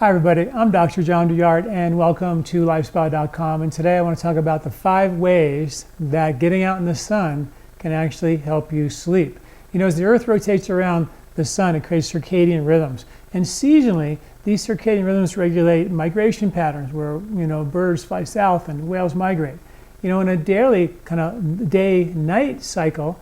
Hi everybody, I'm Dr. John Douillard and welcome to LifeSpa.com, and today I want to talk about the 5 ways that getting out in the sun can actually help you sleep. You know, as the earth rotates around the sun, it creates circadian rhythms, and seasonally these circadian rhythms regulate migration patterns where, birds fly south and whales migrate. In a daily kind of day-night cycle,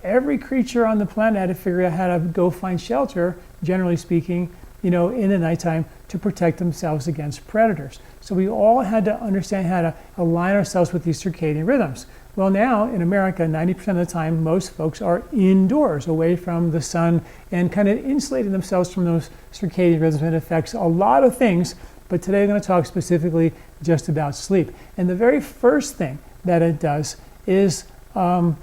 every creature on the planet had to figure out how to go find shelter, generally speaking, in the nighttime to protect themselves against predators. So we all had to understand how to align ourselves with these circadian rhythms. Well, now in America, 90% of the time, most folks are indoors, away from the sun, and kind of insulating themselves from those circadian rhythms. And it affects a lot of things, but today I'm going to talk specifically just about sleep. And the very first thing that it does is the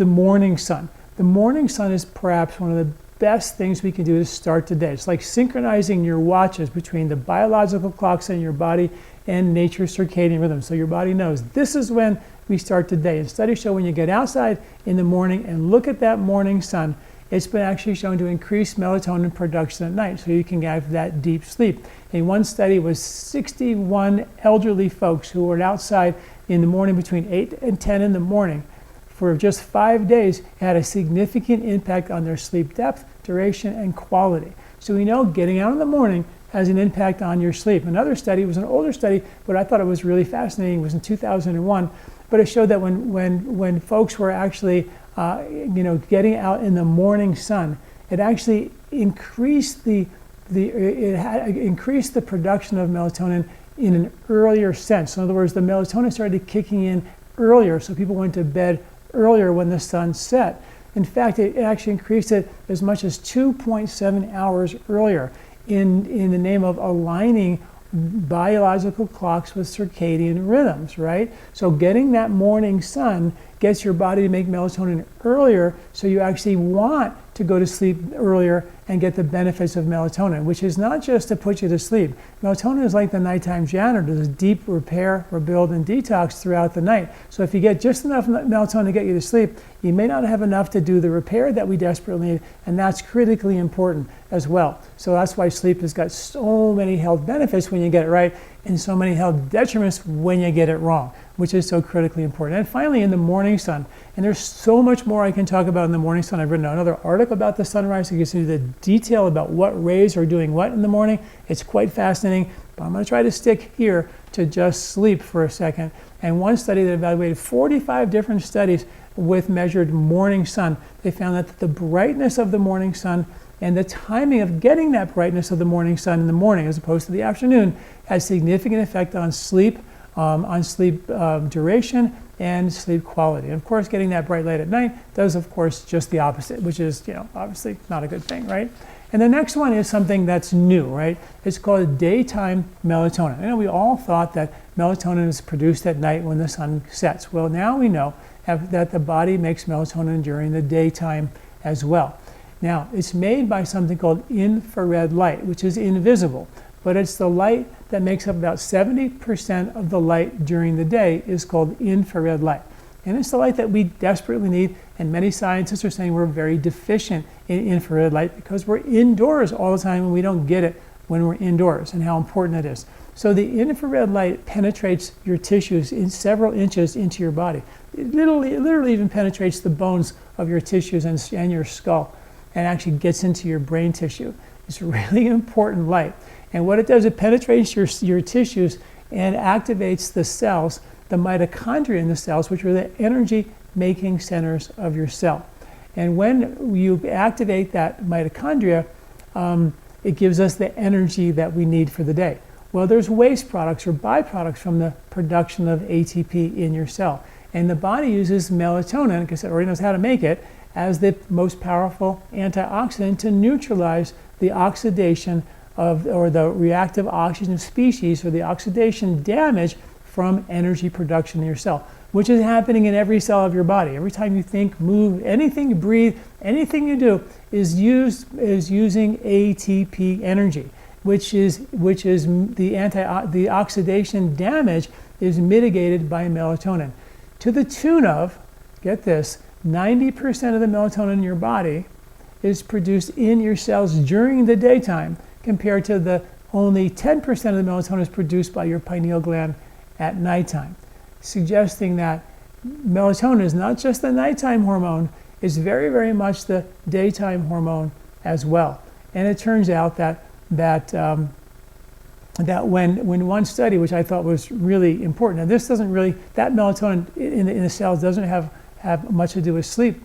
morning sun. The morning sun is perhaps one of the best things we can do to start the day. It's like synchronizing your watches between the biological clocks in your body and nature's circadian rhythm. So your body knows this is when we start the day. And studies show when you get outside in the morning and look at that morning sun, it's been actually shown to increase melatonin production at night, so you can have that deep sleep. In one study was 61 elderly folks who were outside in the morning between 8 and 10 in the morning for just 5 days. It had a significant impact on their sleep depth, duration, and quality. So we know getting out in the morning has an impact on your sleep. Another study was an older study, but I thought it was really fascinating. It was in 2001, but it showed that when folks were actually getting out in the morning sun, it actually increased the production of melatonin in an earlier sense. In other words, the melatonin started kicking in earlier, so people went to bed earlier when the sun set. In fact, it actually increased it as much as 2.7 hours earlier in the name of aligning biological clocks with circadian rhythms, right? So getting that morning sun gets your body to make melatonin earlier, so you actually want to go to sleep earlier and get the benefits of melatonin, which is not just to put you to sleep. Melatonin is like the nighttime janitor. Does deep repair, rebuild, and detox throughout the night. So if you get just enough melatonin to get you to sleep, you may not have enough to do the repair that we desperately need, and that's critically important as well. So that's why sleep has got so many health benefits when you get it right, and so many health detriments when you get it wrong, which is so critically important. And finally, in the morning sun, and there's so much more I can talk about in the morning sun. I've written another article about the sunrise that gives you the detail about what rays are doing what in the morning. It's quite fascinating, but I'm going to try to stick here to just sleep for a second. And one study that evaluated 45 different studies with measured morning sun, they found that the brightness of the morning sun and the timing of getting that brightness of the morning sun in the morning as opposed to the afternoon has significant effect on sleep, duration, and sleep quality. And of course, getting that bright light at night does, of course, just the opposite, which is, obviously not a good thing, right? And the next one is something that's new, right? It's called daytime melatonin. I know we all thought that melatonin is produced at night when the sun sets. Well, now we know that the body makes melatonin during the daytime as well. Now, it's made by something called infrared light, which is invisible, but it's the light that makes up about 70% of the light during the day is called infrared light. And it's the light that we desperately need, and many scientists are saying we're very deficient in infrared light because we're indoors all the time and we don't get it when we're indoors, and how important it is. So the infrared light penetrates your tissues in several inches into your body. It literally even penetrates the bones of your tissues and your skull, and actually gets into your brain tissue. It's really important light. And what it does, it penetrates your tissues and activates the cells, the mitochondria in the cells, which are the energy-making centers of your cell. And when you activate that mitochondria, it gives us the energy that we need for the day. Well, there's waste products or byproducts from the production of ATP in your cell. And the body uses melatonin, because it already knows how to make it, as the most powerful antioxidant to neutralize the oxidation or the reactive oxygen species, or the oxidation damage from energy production in your cell, which is happening in every cell of your body. Every time you think, move, anything you breathe, anything you do is using ATP energy, which is the oxidation damage is mitigated by melatonin, to the tune of, get this, 90% of the melatonin in your body is produced in your cells during the daytime, compared to the only 10% of the melatonin is produced by your pineal gland at nighttime, suggesting that melatonin is not just the nighttime hormone, it's very, very much the daytime hormone as well. And it turns out that when one study, which I thought was really important, and this doesn't really, that melatonin in the cells doesn't have much to do with sleep,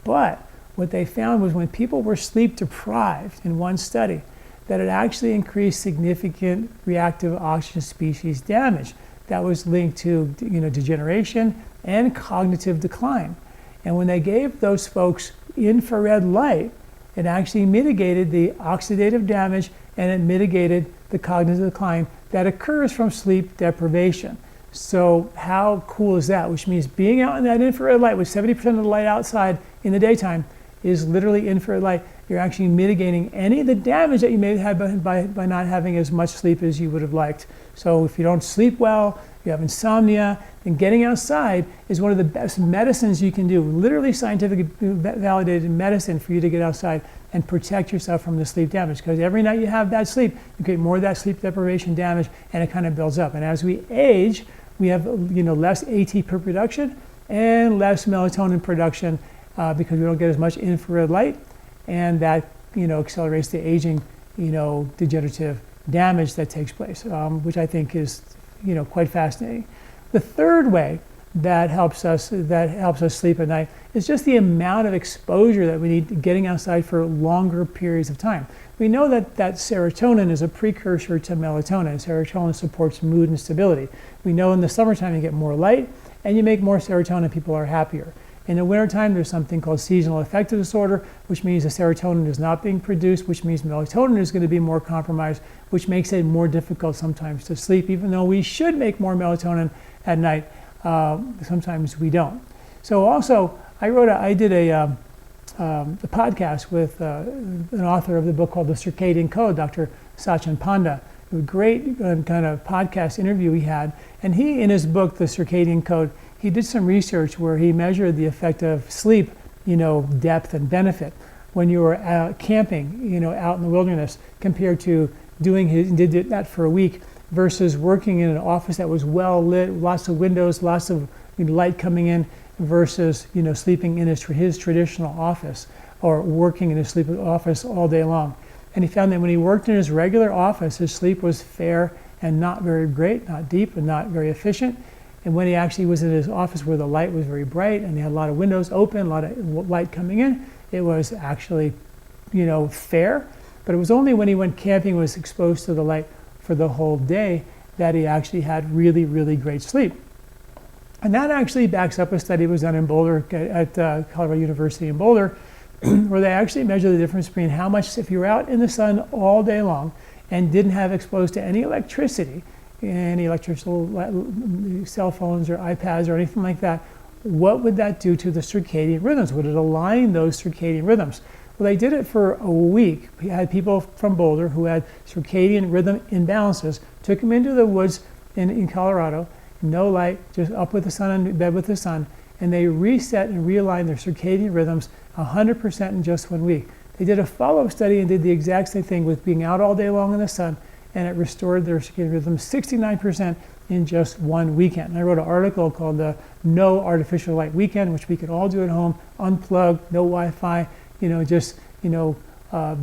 but what they found was when people were sleep deprived in one study, that it actually increased significant reactive oxygen species damage that was linked to degeneration and cognitive decline. And when they gave those folks infrared light, it actually mitigated the oxidative damage and it mitigated the cognitive decline that occurs from sleep deprivation. So how cool is that? Which means being out in that infrared light with 70% of the light outside in the daytime is literally infrared light. You're actually mitigating any of the damage that you may have had by not having as much sleep as you would have liked. So if you don't sleep well, you have insomnia, then getting outside is one of the best medicines you can do, literally scientifically validated medicine for you to get outside and protect yourself from the sleep damage. Because every night you have bad sleep, you get more of that sleep deprivation damage and it kind of builds up. And as we age, we have less ATP production and less melatonin production because we don't get as much infrared light, and that accelerates the aging, degenerative damage that takes place, which I think is quite fascinating. The third way that helps us sleep at night is just the amount of exposure that we need getting outside for longer periods of time. We know that serotonin is a precursor to melatonin. Serotonin supports mood and stability. We know in the summertime you get more light and you make more serotonin, people are happier. In the wintertime, there's something called seasonal affective disorder, which means the serotonin is not being produced, which means melatonin is going to be more compromised, which makes it more difficult sometimes to sleep, even though we should make more melatonin at night. Sometimes we don't. So also, I did a podcast with an author of the book called The Circadian Code, Dr. Sachin Panda. A great kind of podcast interview he had. And he, in his book, The Circadian Code, he did some research where he measured the effect of sleep, depth and benefit when you were out camping, out in the wilderness, compared to did that for a week versus working in an office that was well lit, lots of windows, lots of light coming in, versus sleeping in his traditional office or working in his sleep office all day long. And he found that when he worked in his regular office, his sleep was fair and not very great, not deep and not very efficient. And when he actually was in his office where the light was very bright and he had a lot of windows open, a lot of light coming in, it was actually, fair. But it was only when he went camping, was exposed to the light for the whole day, that he actually had really, really great sleep. And that actually backs up a study that was done in Boulder at Colorado University in Boulder, where they actually measure the difference between how much, if you were out in the sun all day long and didn't have exposed to any electricity, any electrical cell phones or iPads or anything like that, what would that do to the circadian rhythms? Would it align those circadian rhythms? Well, they did it for a week. We had people from Boulder who had circadian rhythm imbalances, took them into the woods in Colorado, no light, just up with the sun and in bed with the sun, and they reset and realigned their circadian rhythms 100% in just 1 week. They did a follow-up study and did the exact same thing with being out all day long in the sun, and it restored their circadian rhythm 69% in just 1 weekend. And I wrote an article called the No Artificial Light Weekend, which we can all do at home, unplug, no Wi-Fi,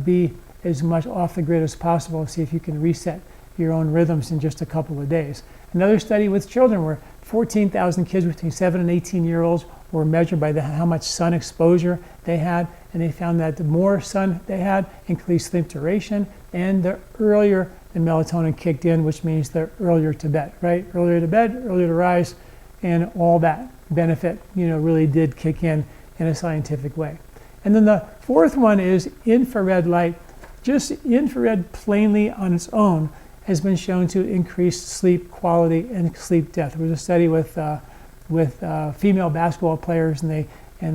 be as much off the grid as possible and see if you can reset your own rhythms in just a couple of days. Another study with children where 14,000 kids between 7 and 18-year-olds were measured by how much sun exposure they had, and they found that the more sun they had, increased sleep duration, and the earlier the melatonin kicked in, which means they're earlier to bed, right? Earlier to bed, earlier to rise, and all that benefit, really did kick in a scientific way. And then the fourth one is infrared light. Just infrared plainly on its own has been shown to increase sleep quality and sleep depth. There was a study with female basketball players, and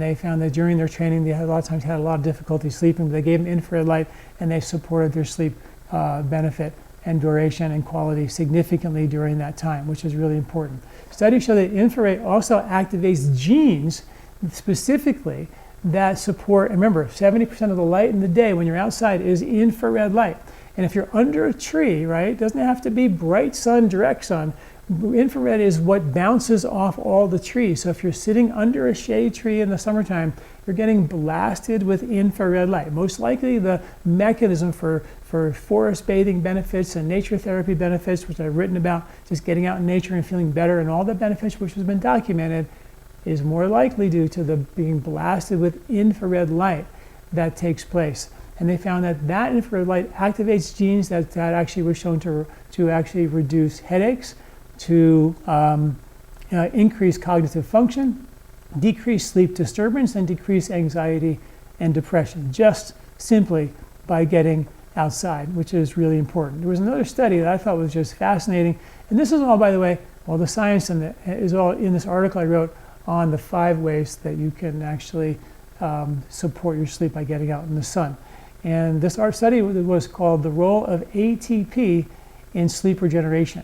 they found that during their training they had a lot of times had a lot of difficulty sleeping, but they gave them infrared light and they supported their sleep benefit and duration and quality significantly during that time, which is really important. Studies show that infrared also activates genes specifically that support, and remember, 70% of the light in the day when you're outside is infrared light. And if you're under a tree, right, it doesn't have to be bright sun, direct sun. Infrared is what bounces off all the trees. So if you're sitting under a shade tree in the summertime, you're getting blasted with infrared light. Most likely the mechanism for forest bathing benefits and nature therapy benefits, which I've written about, just getting out in nature and feeling better and all the benefits which has been documented, is more likely due to the being blasted with infrared light that takes place. And they found that infrared light activates genes that actually were shown to actually reduce headaches, to increase cognitive function, decrease sleep disturbance, and decrease anxiety and depression, just simply by getting outside, which is really important. There was another study that I thought was just fascinating, and this is all, by the way, all the science is all in this article I wrote on the 5 ways that you can actually support your sleep by getting out in the sun. And this art study was called The Role of ATP in Sleep Regeneration.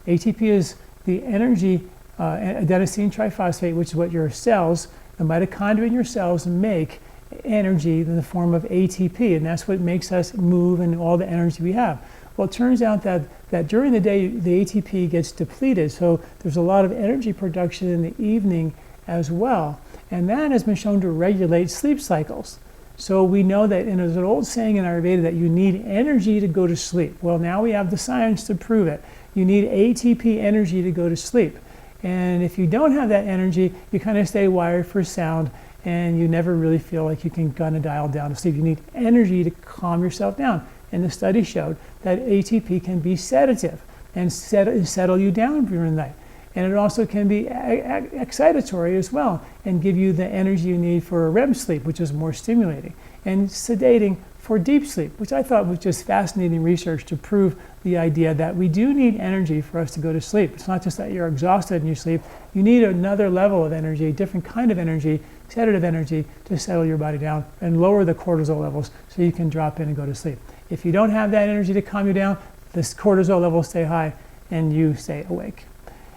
ATP is the energy adenosine triphosphate, which is what your cells, the mitochondria in your cells, make energy in the form of ATP, and that's what makes us move and all the energy we have. Well, it turns out that during the day, the ATP gets depleted, so there's a lot of energy production in the evening as well, and that has been shown to regulate sleep cycles. So we know that, and there's an old saying in Ayurveda that you need energy to go to sleep. Well, now we have the science to prove it. You need ATP energy to go to sleep. And if you don't have that energy, you kind of stay wired for sound, and you never really feel like you can kind of dial down to sleep. You need energy to calm yourself down. And the study showed that ATP can be sedative and settle you down during the night. And it also can be excitatory as well and give you the energy you need for a REM sleep, which is more stimulating, and sedating for deep sleep, which I thought was just fascinating research to prove the idea that we do need energy for us to go to sleep. It's not just that you're exhausted and you sleep. You need another level of energy, a different kind of energy, sedative energy, to settle your body down and lower the cortisol levels so you can drop in and go to sleep. If you don't have that energy to calm you down, the cortisol levels stay high and you stay awake.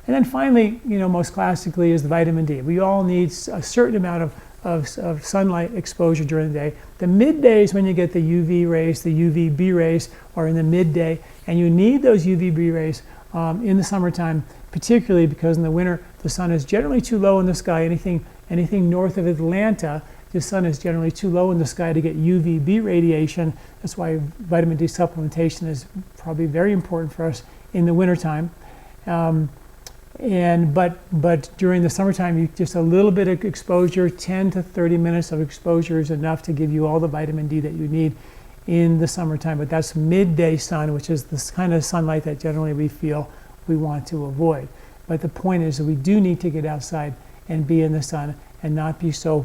And then finally, most classically, is the vitamin D. We all need a certain amount of sunlight exposure during the day. The midday is when you get the UV rays, the UVB rays are in the midday, and you need those UVB rays in the summertime, particularly because in the winter the sun is generally too low in the sky. Anything north of Atlanta, the sun is generally too low in the sky to get UVB radiation. That's why vitamin D supplementation is probably very important for us in the wintertime. But during the summertime, just a little bit of exposure, 10 to 30 minutes of exposure is enough to give you all the vitamin D that you need in the summertime. But that's midday sun, which is the kind of sunlight that generally we feel we want to avoid. But the point is that we do need to get outside and be in the sun and not be so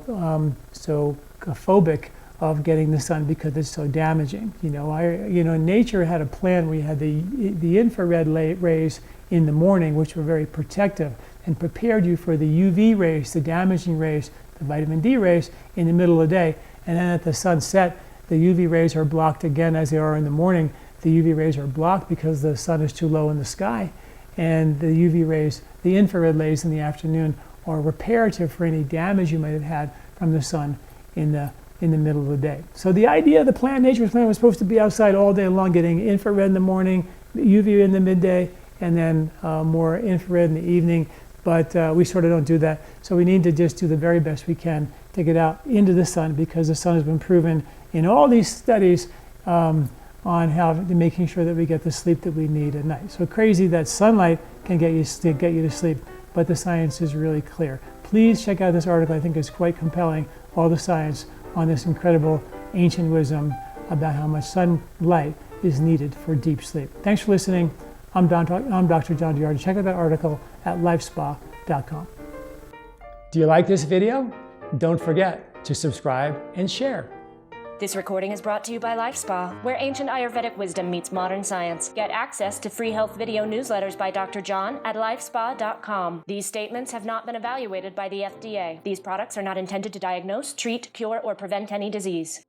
phobic of getting the sun because it's so damaging. Nature had a plan where you had the infrared rays in the morning, which were very protective and prepared you for the UV rays, the damaging rays, the vitamin D rays in the middle of the day. And then at the sunset, the UV rays are blocked again as they are in the morning. The UV rays are blocked because the sun is too low in the sky. And the UV rays, the infrared rays in the afternoon, are reparative for any damage you might have had from the sun in the middle of the day. So the idea of the plan, nature's plan, was supposed to be outside all day long, getting infrared in the morning, UV in the midday, and then more infrared in the evening, but we sort of don't do that. So we need to just do the very best we can to get out into the sun, because the sun has been proven in all these studies on how to making sure that we get the sleep that we need at night. So crazy that sunlight can get you to sleep, but the science is really clear. Please check out this article. I think it's quite compelling, all the science on this incredible ancient wisdom about how much sunlight is needed for deep sleep. Thanks for listening. I'm Dr. John Douillard. Check out that article at LifeSpa.com. Do you like this video? Don't forget to subscribe and share. This recording is brought to you by LifeSpa, where ancient Ayurvedic wisdom meets modern science. Get access to free health video newsletters by Dr. John at LifeSpa.com. These statements have not been evaluated by the FDA. These products are not intended to diagnose, treat, cure, or prevent any disease.